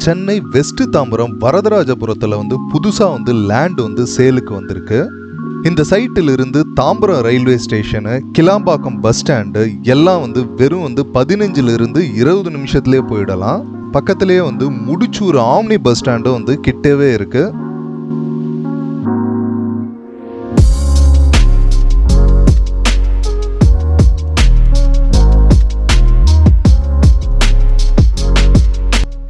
Chennai west Tambaram வரதராஜபுரத்தில் புதுசாக land சேலுக்கு வந்திருக்கு. இந்த சைட்டில் இருந்து Tambaram railway station, Kilambakkam bus stand எல்லாம் வெறும் 15 to 20 நிமிஷத்துலேயே போயிடலாம். பக்கத்துலேயே முடிச்சூர் ஆம்னி பஸ் ஸ்டாண்டும் கிட்டவே இருக்கு.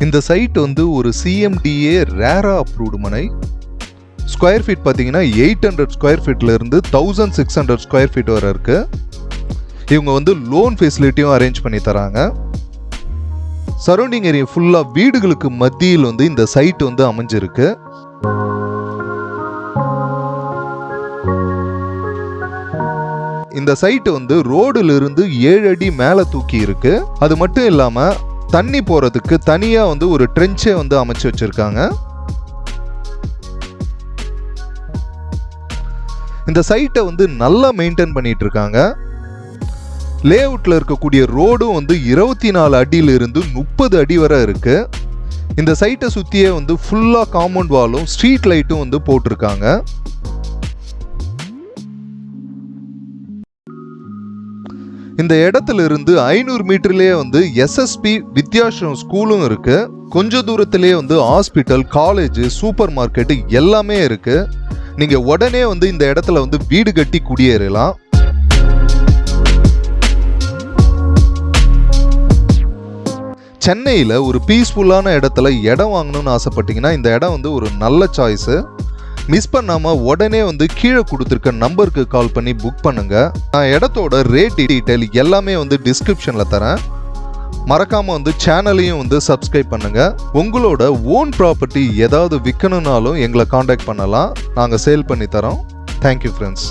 இந்த சைட் ஒரு CMDA ரேரா அப்ரூவ்டு மனை. ஸ்கொயர் ஃபீட் பார்த்தீங்கன்னா 800 ஸ்கொயர் ஃபீட்ல இருந்து 1600 ஸ்கொயர் ஃபீட் வரை இருக்கு. இவங்க லோன் ஃபெசிலிட்டியும் அரேஞ்ச் பண்ணி தராங்க. சரௌண்டிங் ஏரியா ஃபுல்லா வீடுகளுக்கு மத்தியில் இந்த சைட் அமைஞ்சிருக்கு. இந்த சைட் ரோடுல இருந்து 7 அடி மேல தூக்கி இருக்கு. அது மட்டும் இல்லாம தண்ணி போறதுக்கு தனியா ஒரு ட்ரென்ச்சே அமைச்சு வச்சிருக்காங்க. இந்த சைட்டை நல்லா மெயின்டைன் பண்ணிட்டு இருக்காங்க. லே அவுட்ல இருக்கக்கூடிய ரோடும் 24 அடியில இருந்து 30 அடி வரை இருக்கு. இந்த சைட்டை சுத்தியே ஃபுல்லா காம்பவுண்ட் வாலும் ஸ்ட்ரீட் லைட்டும் போட்டிருக்காங்க. இந்த இடத்துல இருந்து 500 மீட்டர்லயே SSP வித்யாஸ்ரம் ஸ்கூலும் இருக்கு. கொஞ்ச தூரத்திலேயே ஹாஸ்பிட்டல், காலேஜ், சூப்பர் மார்க்கெட் எல்லாமே இருக்கு. நீங்க உடனே இந்த இடத்துல வீடு கட்டி குடியேறலாம். சென்னையில் ஒரு பீஸ்ஃபுல்லான இடத்துல இடம் வாங்கணும்னு ஆசைப்பட்டீங்கன்னா இந்த இடம் ஒரு நல்ல சாய்ஸு. மிஸ் பண்ணாம உடனே கீழே கொடுத்துருக்க நம்பருக்கு கால் பண்ணி புக் பண்ணுங்க. நான் இடத்தோட ரேட் டீடைல் எல்லாமே டிஸ்கிரிப்ஷன்ல தரேன். மறக்காம சேனலையும் சப்ஸ்கிரைப் பண்ணுங்க. உங்களோட ஓன் ப்ராப்பர்ட்டி ஏதாவது விற்கணும்னாலும் எங்களை காண்டாக்ட் பண்ணலாம். நாங்கள் சேல் பண்ணி தரோம். Thank you friends.